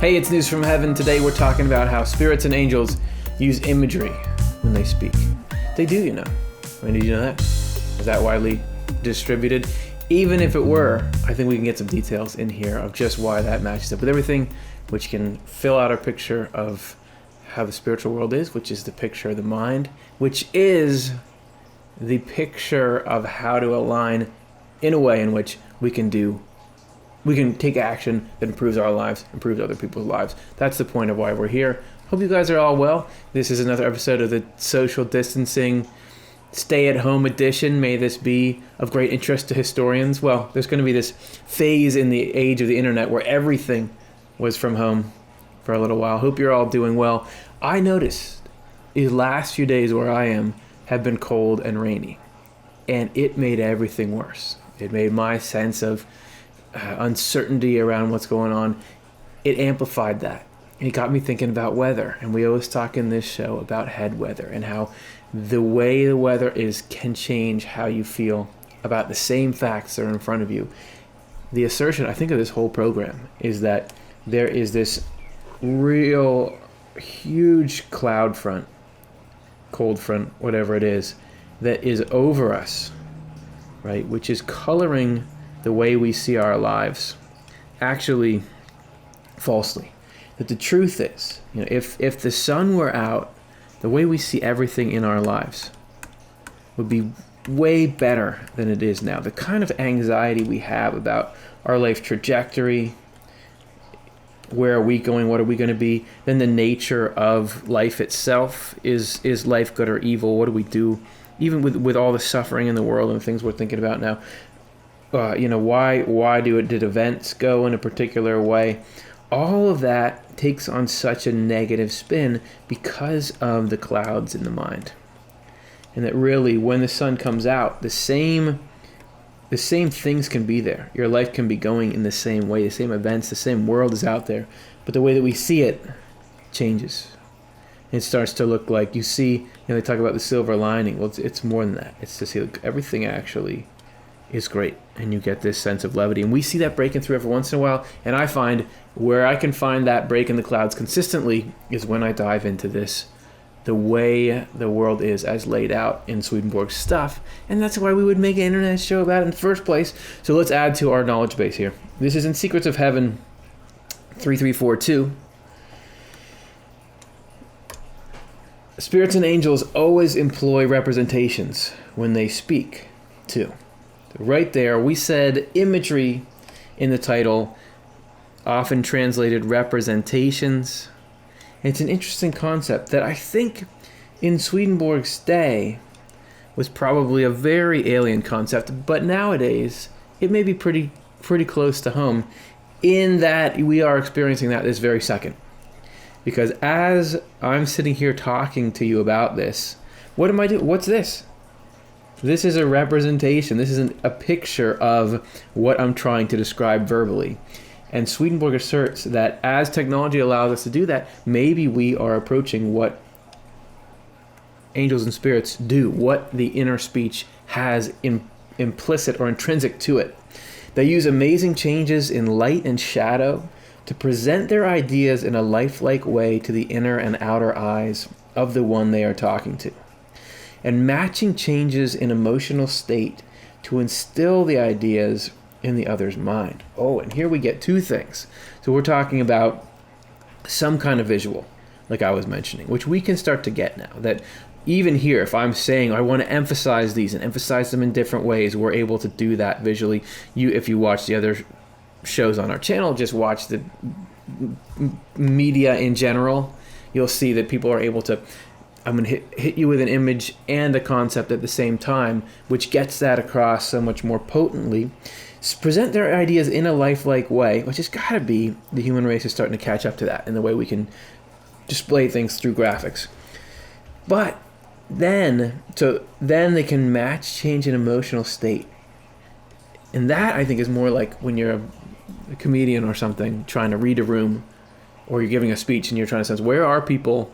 Hey, it's News from Heaven. Today we're talking about how spirits and angels use imagery when they speak. They do, you know. I mean, did you know that? Is that widely distributed? Even if it were, I think we can get some details in here of just why that matches up with everything, which can fill out our picture of how the spiritual world is, which is the picture of the mind, which is the picture of how to align in a way in which we can take action that improves our lives, improves other people's lives. That's the point of why we're here. Hope you guys are all well. This is another episode of the social distancing stay-at-home edition. May this be of great interest to historians. Well, there's going to be this phase in the age of the internet where everything was from home for a little while. Hope you're all doing well. I noticed these last few days where I am have been cold and rainy, and it made everything worse. It made my sense of uncertainty around what's going on. It amplified that. It got me thinking about weather, and we always talk in this show about head weather and how the way the weather is can change how you feel about the same facts that are in front of you. The assertion, I think, of this whole program is that there is this real huge cloud front, cold front, whatever it is, that is over us, right, which is coloring the way we see our lives, actually falsely. That the truth is, you know, if the sun were out, the way we see everything in our lives would be way better than it is now. The kind of anxiety we have about our life trajectory, where are we going, what are we going to be, then the nature of life itself, is life good or evil, what do we do, even with all the suffering in the world and the things we're thinking about now. Why did events go in a particular way? All of that takes on such a negative spin because of the clouds in the mind. And that really, when the sun comes out, the same things can be there. Your life can be going in the same way, the same events, the same world is out there. But the way that we see it changes. It starts to look like, you see, they talk about the silver lining. Well, it's more than that. It's to see, look, everything actually is great, and you get this sense of levity. And we see that breaking through every once in a while, and I find where I can find that break in the clouds consistently is when I dive into this, the way the world is as laid out in Swedenborg's stuff, and that's why we would make an internet show about it in the first place. So let's add to our knowledge base here. This is in Secrets of Heaven 3342. Spirits and angels always employ representations when they speak, too. Right there, we said imagery in the title, often translated representations. It's an interesting concept that I think in Swedenborg's day was probably a very alien concept, but nowadays it may be pretty close to home in that we are experiencing that this very second. Because as I'm sitting here talking to you about this, what am I doing? What's this? This is a representation. This is a picture of what I'm trying to describe verbally. And Swedenborg asserts that as technology allows us to do that, maybe we are approaching what angels and spirits do, what the inner speech has implicit or intrinsic to it. They use amazing changes in light and shadow to present their ideas in a lifelike way to the inner and outer eyes of the one they are talking to, and matching changes in emotional state to instill the ideas in the other's mind. Oh, and here we get two things. So we're talking about some kind of visual, like I was mentioning, which we can start to get now. That even here, if I'm saying I want to emphasize these and emphasize them in different ways, we're able to do that visually. If you watch the other shows on our channel, just watch the media in general, you'll see that people are able to, I'm going to hit you with an image and a concept at the same time, which gets that across so much more potently. Present their ideas in a lifelike way, which has got to be, the human race is starting to catch up to that in the way we can display things through graphics. But then they can match change in emotional state. And that, I think, is more like when you're a comedian or something trying to read a room, or you're giving a speech and you're trying to sense, where are people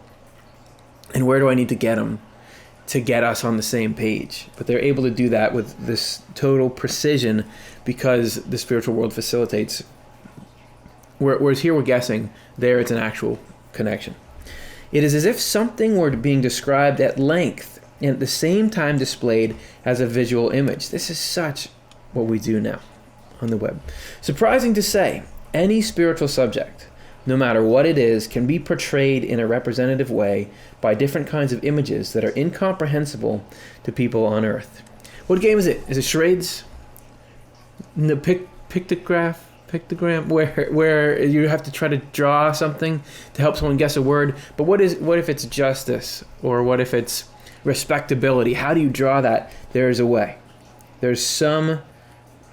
and where do I need to get them to get us on the same page? But they're able to do that with this total precision because the spiritual world facilitates Whereas here we're guessing, there it's an actual connection. It is as if something were being described at length and at the same time displayed as a visual image. This is such what we do now on the web. Surprising to say, any spiritual subject, no matter what it is, can be portrayed in a representative way by different kinds of images that are incomprehensible to people on earth. What game is it? Is it charades? The pictogram, where you have to try to draw something to help someone guess a word. But what if it's justice, or what if it's respectability? How do you draw that? There's a way. There's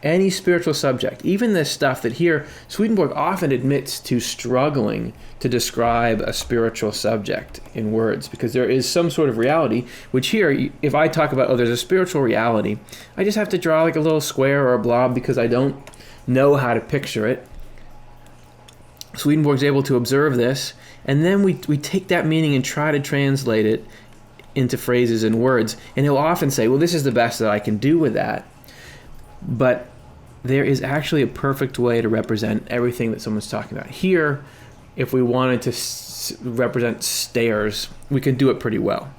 any spiritual subject, even this stuff that here Swedenborg often admits to struggling to describe a spiritual subject in words, because there is some sort of reality, which here, if I talk about, there's a spiritual reality, I just have to draw like a little square or a blob because I don't know how to picture it. Swedenborg's able to observe this, and then we take that meaning and try to translate it into phrases and words, and he'll often say, well, this is the best that I can do with that. But there is actually a perfect way to represent everything that someone's talking about. Here, if we wanted to represent stairs, we can do it pretty well.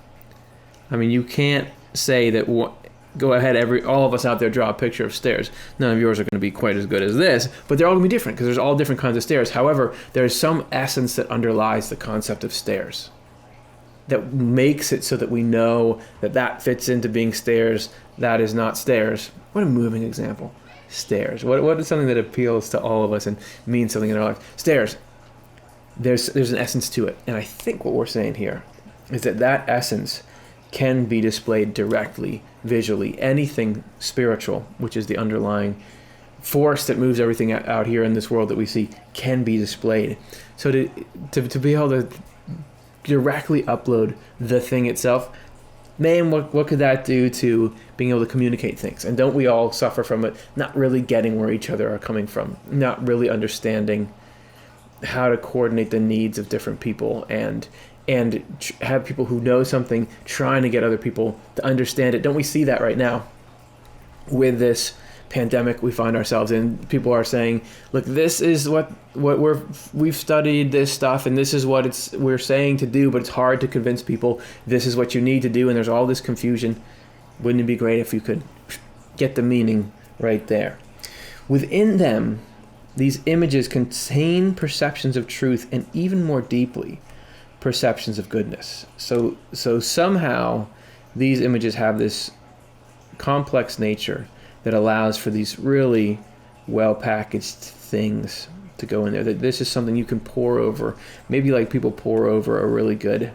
I mean, you can't say that, go ahead, all of us out there draw a picture of stairs. None of yours are going to be quite as good as this, but they're all going to be different because there's all different kinds of stairs. However, there's some essence that underlies the concept of stairs that makes it so that we know that fits into being stairs, that is not stairs. What a moving example. Stairs. What is something that appeals to all of us and means something in our life? Stairs. There's an essence to it. And I think what we're saying here is that essence can be displayed directly, visually. Anything spiritual, which is the underlying force that moves everything out here in this world that we see, can be displayed. So to be able to directly upload the thing itself, man, what could that do to being able to communicate things? And don't we all suffer from it, not really getting where each other are coming from, not really understanding how to coordinate the needs of different people, and have people who know something trying to get other people to understand it. Don't we see that right now with this pandemic we find ourselves in? People are saying, look, this is what we've studied this stuff, and this is what we're saying to do, but it's hard to convince people this is what you need to do, and there's all this confusion. Wouldn't it be great if you could get the meaning right there? Within them, these images contain perceptions of truth, and even more deeply, perceptions of goodness. So somehow these images have this complex nature that allows for these really well-packaged things to go in there. That this is something you can pour over, maybe like people pour over a really good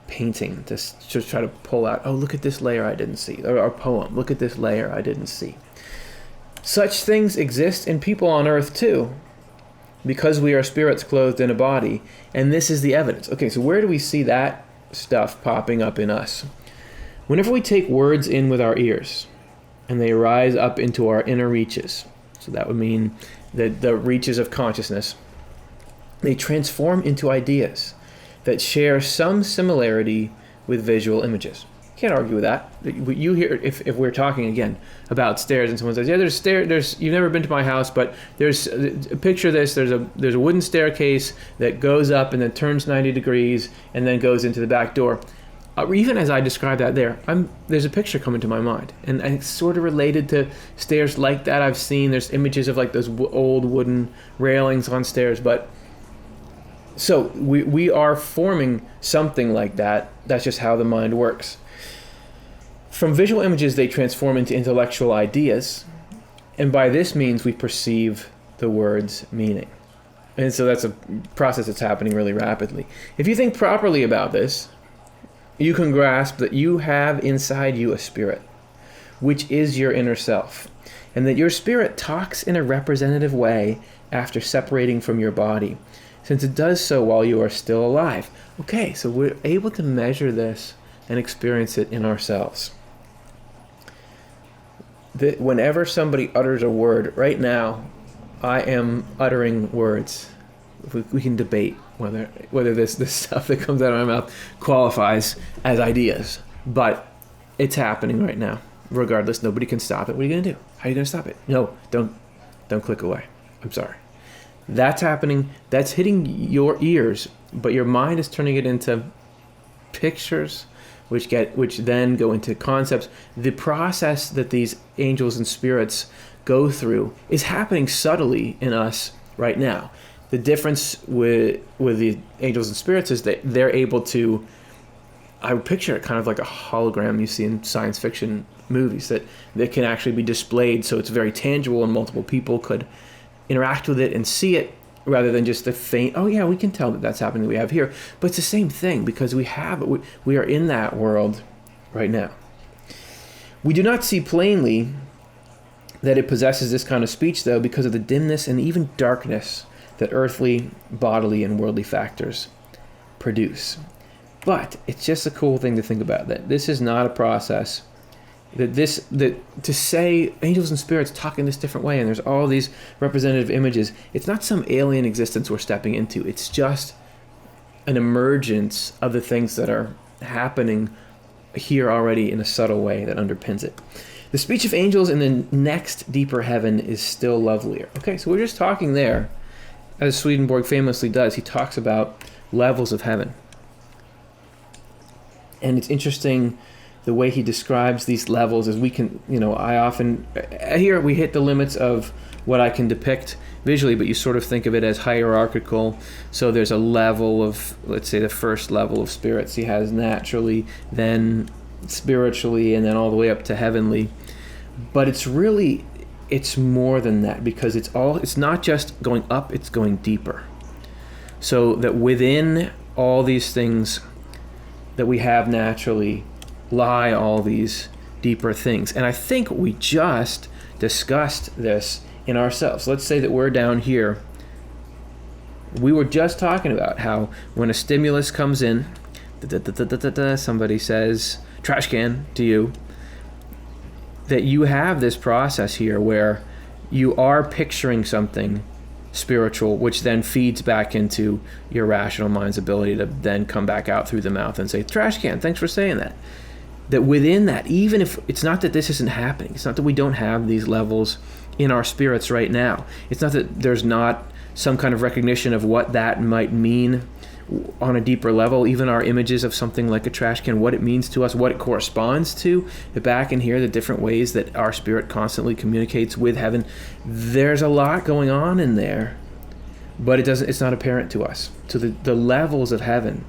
painting to just try to pull out, oh, look at this layer I didn't see, or a poem, look at this layer I didn't see. Such things exist in people on earth too, because we are spirits clothed in a body, and this is the evidence. Okay, so where do we see that stuff popping up in us? Whenever we take words in with our ears, and they rise up into our inner reaches, so that would mean the reaches of consciousness, they transform into ideas that share some similarity with visual images. Can't argue with that. You hear, if we're talking again about stairs, and someone says, yeah, there's you've never been to my house, but there's a picture of this, there's a wooden staircase that goes up and then turns 90 degrees and then goes into the back door. Even as I describe that there's a picture coming to my mind, and it's sort of related to stairs like that I've seen. There's images of like those old wooden railings on stairs, but so we are forming something like that. That's just how the mind works. From visual images, they transform into intellectual ideas, and by this means we perceive the word's meaning. And so that's a process that's happening really rapidly. If you think properly about this, you can grasp that you have inside you a spirit, which is your inner self, and that your spirit talks in a representative way after separating from your body, since it does so while you are still alive. Okay, so we're able to measure this and experience it in ourselves. Whenever somebody utters a word, right now, I am uttering words. We can debate whether this stuff that comes out of my mouth qualifies as ideas, but it's happening right now. Regardless, nobody can stop it. What are you going to do? How are you going to stop it? No, don't click away. I'm sorry. That's happening. That's hitting your ears, but your mind is turning it into pictures, which then go into concepts. The process that these angels and spirits go through is happening subtly in us right now. The difference with the angels and spirits is that they're able to, I would picture it kind of like a hologram you see in science fiction movies, that can actually be displayed so it's very tangible and multiple people could interact with it and see it, rather than just the faint, oh yeah, we can tell that that's happening, we have here. But it's the same thing, because we are in that world right now. We do not see plainly that it possesses this kind of speech, though, because of the dimness and even darkness that earthly, bodily, and worldly factors produce. But it's just a cool thing to think about, that this is not a process, that to say angels and spirits talk in this different way, and there's all these representative images, it's not some alien existence we're stepping into. It's just an emergence of the things that are happening here already in a subtle way that underpins it. The speech of angels in the next deeper heaven is still lovelier. Okay, so we're just talking there, as Swedenborg famously does. He talks about levels of heaven. And it's interesting the way he describes these levels, as we can, I often, here we hit the limits of what I can depict visually, but you sort of think of it as hierarchical. So there's a level of, let's say, the first level of spirits he has naturally, then spiritually, and then all the way up to heavenly. But it's more than that, because it's not just going up, it's going deeper. So that within all these things that we have naturally lie all these deeper things. And I think we just discussed this in ourselves. Let's say that we're down here. We were just talking about how when a stimulus comes in, somebody says trash can to you, that you have this process here where you are picturing something spiritual, which then feeds back into your rational mind's ability to then come back out through the mouth and say, trash can, thanks for saying that. That within that, even if it's not that this isn't happening, it's not that we don't have these levels in our spirits right now. It's not that there's not some kind of recognition of what that might mean on a deeper level, even our images of something like a trash can, what it means to us, what it corresponds to, the back in here, the different ways that our spirit constantly communicates with heaven. There's a lot going on in there, but it's not apparent to us. So the levels of heaven,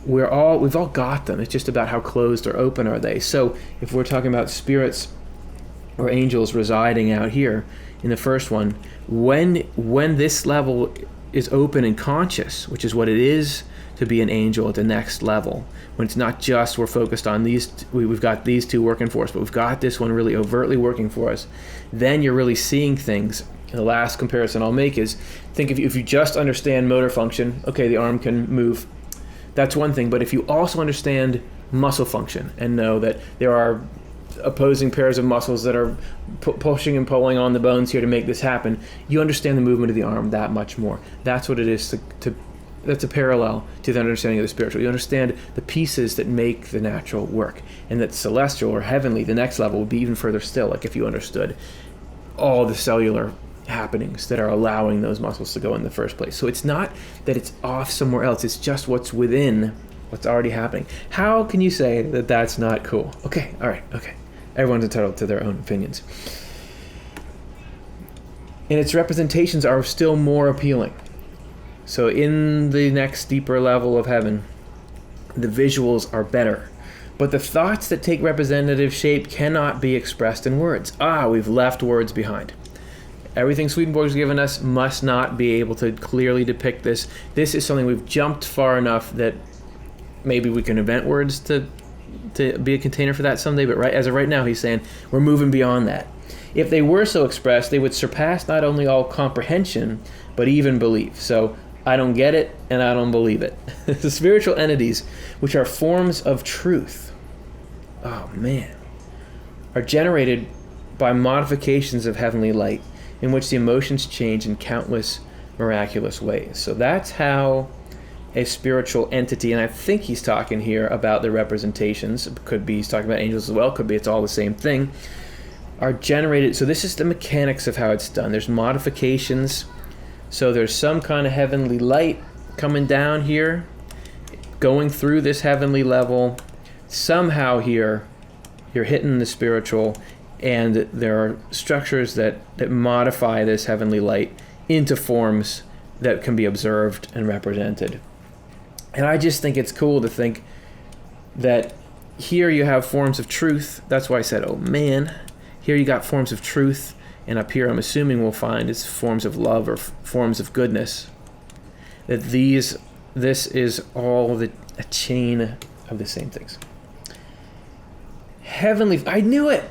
we've all got them. It's just about how closed or open are they. So if we're talking about spirits or angels residing out here in the first one, when this level is open and conscious, which is what it is to be an angel at the next level, when it's not just we're focused on we've got these two working for us, but we've got this one really overtly working for us, then you're really seeing things. And the last comparison I'll make is, think if you just understand motor function, okay, the arm can move, that's one thing. But if you also understand muscle function and know that there are opposing pairs of muscles that are pushing and pulling on the bones here to make this happen, you understand the movement of the arm that much more. That's what it is that's a parallel to the understanding of the spiritual. You understand the pieces that make the natural work, and that celestial or heavenly, the next level, would be even further still, like if you understood all the cellular happenings that are allowing those muscles to go in the first place. So it's not that it's off somewhere else, it's just what's within what's already happening. How can you say that that's not cool? Okay, all right, okay. Everyone's entitled to their own opinions. And its representations are still more appealing. So in the next deeper level of heaven, the visuals are better. But the thoughts that take representative shape cannot be expressed in words. We've left words behind. Everything Swedenborg's given us must not be able to clearly depict this. This is something we've jumped far enough that maybe we can invent words to be a container for that someday, but as of right now, he's saying we're moving beyond that. If they were so expressed, they would surpass not only all comprehension, but even belief. So I don't get it, and I don't believe it. The spiritual entities, which are forms of truth, are generated by modifications of heavenly light, in which the emotions change in countless miraculous ways. So that's how a spiritual entity, and I think he's talking here about the representations, could be he's talking about angels as well, could be it's all the same thing, are generated. So this is the mechanics of how it's done. There's modifications So there's some kind of heavenly light coming down here, going through this heavenly level. Somehow here, you're hitting the spiritual, and there are structures that modify this heavenly light into forms that can be observed and represented. And I just think it's cool to think that here you have forms of truth. That's why I said, oh man, here you got forms of truth, and up here I'm assuming we'll find it's forms of love or forms of goodness. That this is all a chain of the same things. I knew it!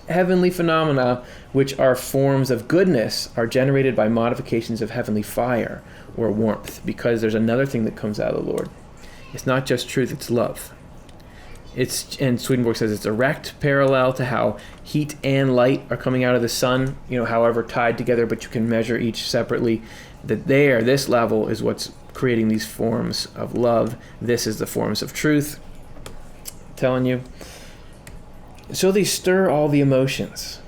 Heavenly phenomena, which are forms of goodness, are generated by modifications of heavenly fire or warmth, because there's another thing that comes out of the Lord. It's not just truth, it's love. And Swedenborg says it's direct parallel to how heat and light are coming out of the sun, however tied together, but you can measure each separately. This level is what's creating these forms of love. This is the forms of truth. I'm telling you. So they stir all the emotions.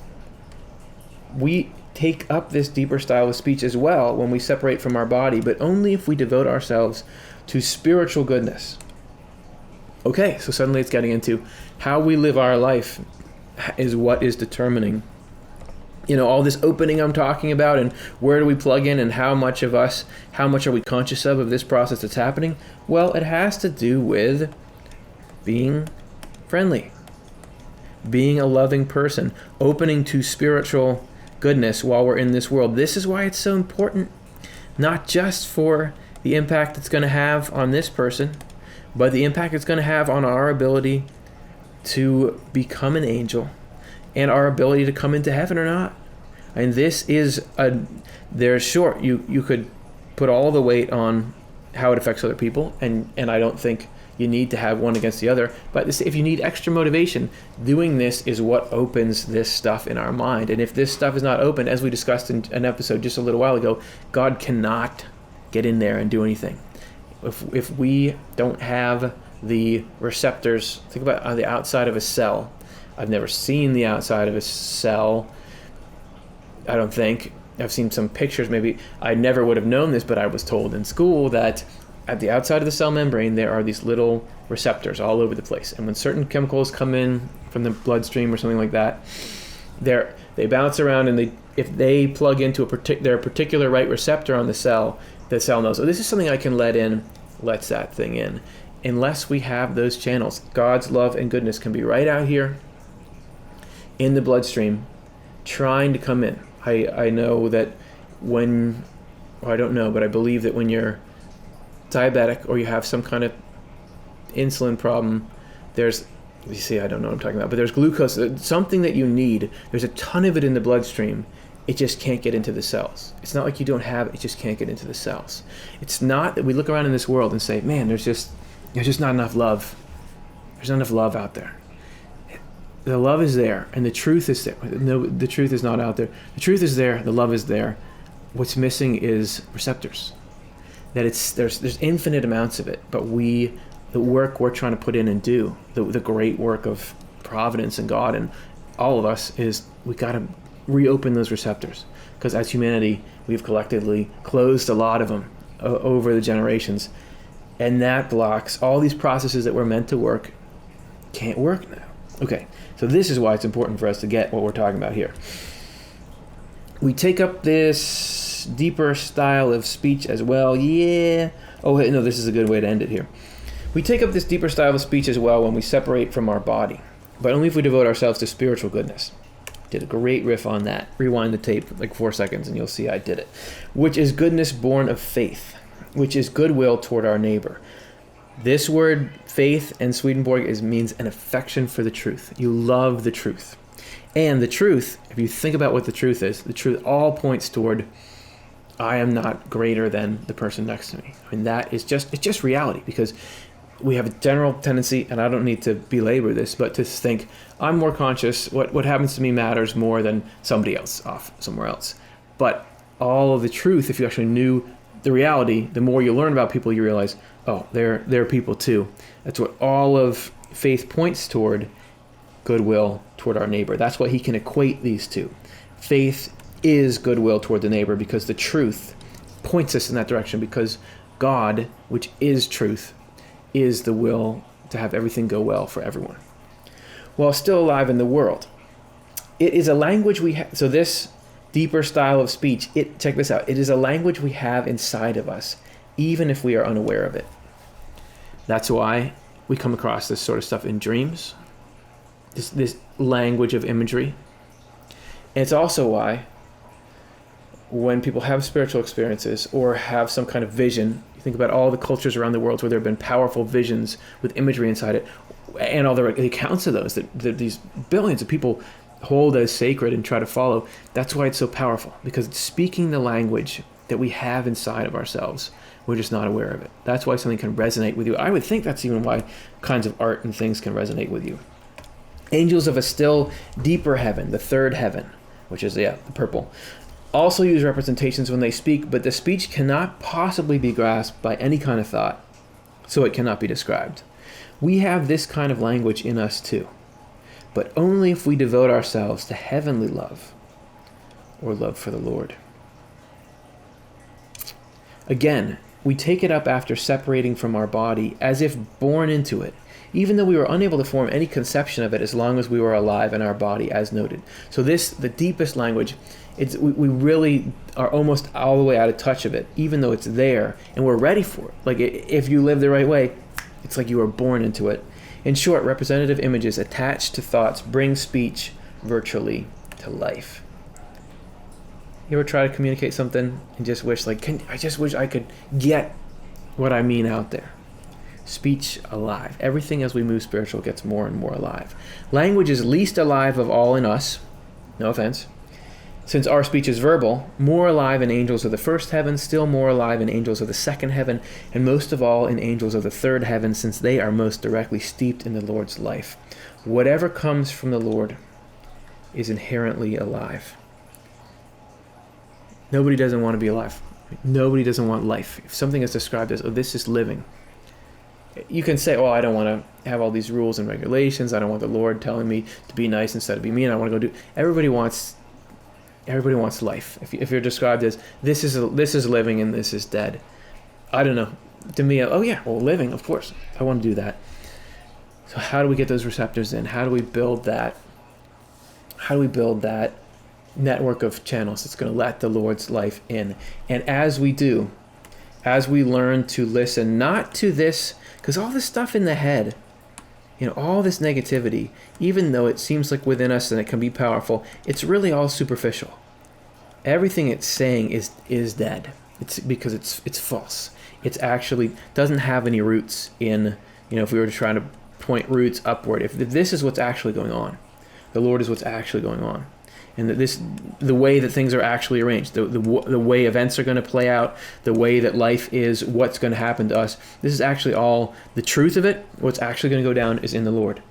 We take up this deeper style of speech as well when we separate from our body, but only if we devote ourselves to spiritual goodness. Okay, so suddenly it's getting into how we live our life is what is determining, all this opening I'm talking about, and where do we plug in, and how much are we conscious of this process that's happening? Well, it has to do with being friendly, being a loving person, opening to spiritual goodness while we're in this world. This is why it's so important, not just for the impact it's going to have on this person, but the impact it's going to have on our ability to become an angel and our ability to come into heaven or not. And this is you could put all the weight on how it affects other people, and I don't think you need to have one against the other, but if you need extra motivation, doing this is what opens this stuff in our mind. And if this stuff is not open, as we discussed in an episode just a little while ago, God cannot get in there and do anything. If we don't have the receptors, think about on the outside of a cell. I've never seen the outside of a cell, I don't think. I've seen some pictures, maybe. I never would have known this, but I was told in school that at the outside of the cell membrane, there are these little receptors all over the place. And when certain chemicals come in from the bloodstream or something like that, they bounce around, and if they plug into their particular right receptor on the cell knows, oh, this is something I can let in, lets that thing in. Unless we have those channels, God's love and goodness can be right out here in the bloodstream trying to come in. I know that I don't know, but I believe that when you're diabetic or you have some kind of insulin problem, I don't know what I'm talking about, but there's glucose, something that you need. There's a ton of it in the bloodstream. It just can't get into the cells. It's not like you don't have it, it just can't get into the cells. It's not that we look around in this world and say, man, there's just not enough love. There's not enough love out there. The love is there, and the truth is there. No, the truth is not out there. The truth is there, the love is there. What's missing is receptors. There's infinite amounts of it, but the work we're trying to put in and do, the great work of providence and God and all of us, is we got to reopen those receptors, because as humanity we've collectively closed a lot of them over the generations, and that blocks all these processes that were meant to work. Can't work now. Okay, so this is why it's important for us to get what we're talking about here. We take up this deeper style of speech as well. Yeah. Oh no, this is a good way to end it here. We take up this deeper style of speech as well when we separate from our body, but only if we devote ourselves to spiritual goodness. Did a great riff on that. Rewind the tape like 4 seconds and you'll see I did it. Which is goodness born of faith, which is goodwill toward our neighbor. This word faith in Swedenborg means an affection for the truth. You love the truth. And the truth, if you think about what the truth is, the truth all points toward, I am not greater than the person next to me. I mean, it's just reality, because we have a general tendency, and I don't need to belabor this, but to think, I'm more conscious, what happens to me matters more than somebody else off somewhere else. But all of the truth, if you actually knew the reality, the more you learn about people, you realize, oh, they're people too. That's what all of faith points toward, goodwill toward our neighbor. That's what he can equate these two. Faith is goodwill toward the neighbor, because the truth points us in that direction, because God, which is truth, is the will to have everything go well for everyone, while still alive in the world. It is a language we have. So this deeper style of speech, check this out. It is a language we have inside of us, even if we are unaware of it. That's why we come across this sort of stuff in dreams, this language of imagery. And it's also why when people have spiritual experiences or have some kind of vision, you think about all the cultures around the world where there have been powerful visions with imagery inside it, and all the accounts of those that these billions of people hold as sacred and try to follow. That's why it's so powerful, because it's speaking the language that we have inside of ourselves. We're just not aware of it. That's why something can resonate with you. I would think that's even why kinds of art and things can resonate with you. Angels of a still deeper heaven, the third heaven, which is, the purple, also use representations when they speak, but the speech cannot possibly be grasped by any kind of thought, so it cannot be described. We have this kind of language in us too, but only if we devote ourselves to heavenly love or love for the Lord. Again, we take it up after separating from our body as if born into it, even though we were unable to form any conception of it as long as we were alive in our body, as noted. So the deepest language, we really are almost all the way out of touch of it, even though it's there and we're ready for it. Like if you live the right way, it's like you were born into it. In short, representative images attached to thoughts bring speech virtually to life. You ever try to communicate something and just wish, I just wish I could get what I mean out there? Speech alive. Everything as we move spiritual gets more and more alive. Language is least alive of all in us. No offense. Since our speech is verbal, more alive in angels of the first heaven, still more alive in angels of the second heaven, and most of all in angels of the third heaven, since they are most directly steeped in the Lord's life. Whatever comes from the Lord is inherently alive. Nobody doesn't want to be alive. Nobody doesn't want life. If something is described as, this is living, you can say, I don't want to have all these rules and regulations. I don't want the Lord telling me to be nice instead of be mean. I want to go do. Everybody wants life. If you're described as this is living and this is dead, I don't know. To me, living, of course, I want to do that. So how do we get those receptors in? How do we build that? How do we build that network of channels that's going to let the Lord's life in? And as we do, as we learn to listen, not to this, because all this stuff in the head, all this negativity, even though it seems like within us and it can be powerful, it's really all superficial. Everything it's saying is dead. It's because it's false. It's actually doesn't have any roots in, if we were to try to point roots upward, if this is what's actually going on, the Lord is what's actually going on. And the way that things are actually arranged, the way events are going to play out, the way that life is, what's going to happen to us, this is actually all the truth of it. What's actually going to go down is in the Lord.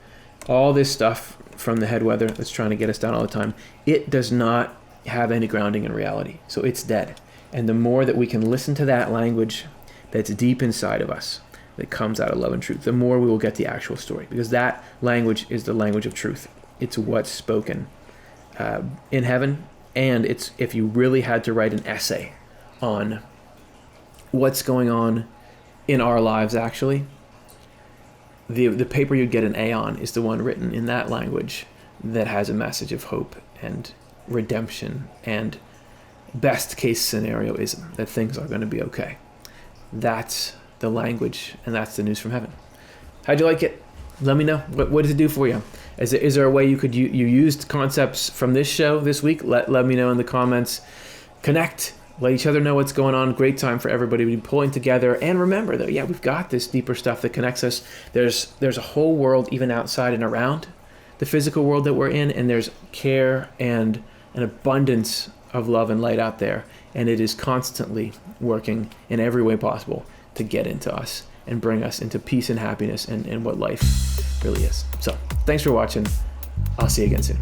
All this stuff from the head weather that's trying to get us down all the time, it does not have any grounding in reality. So it's dead. And the more that we can listen to that language that's deep inside of us, that comes out of love and truth, the more we will get the actual story. Because that language is the language of truth. It's what's spoken in heaven, and it's if you really had to write an essay on what's going on in our lives, actually, the paper you'd get an A on is the one written in that language that has a message of hope and redemption and best case scenarioism, that things are going to be okay. That's the language, and that's the news from heaven. How'd you like it? Let me know. What does it do for you? Is there a way you used concepts from this show this week? Let me know in the comments. Connect. Let each other know what's going on. Great time for everybody to be pulling together. And remember, though, we've got this deeper stuff that connects us. There's a whole world even outside and around the physical world that we're in, and there's care and an abundance of love and light out there. And it is constantly working in every way possible to get into us and bring us into peace and happiness and what life really is. So thanks for watching. I'll see you again soon.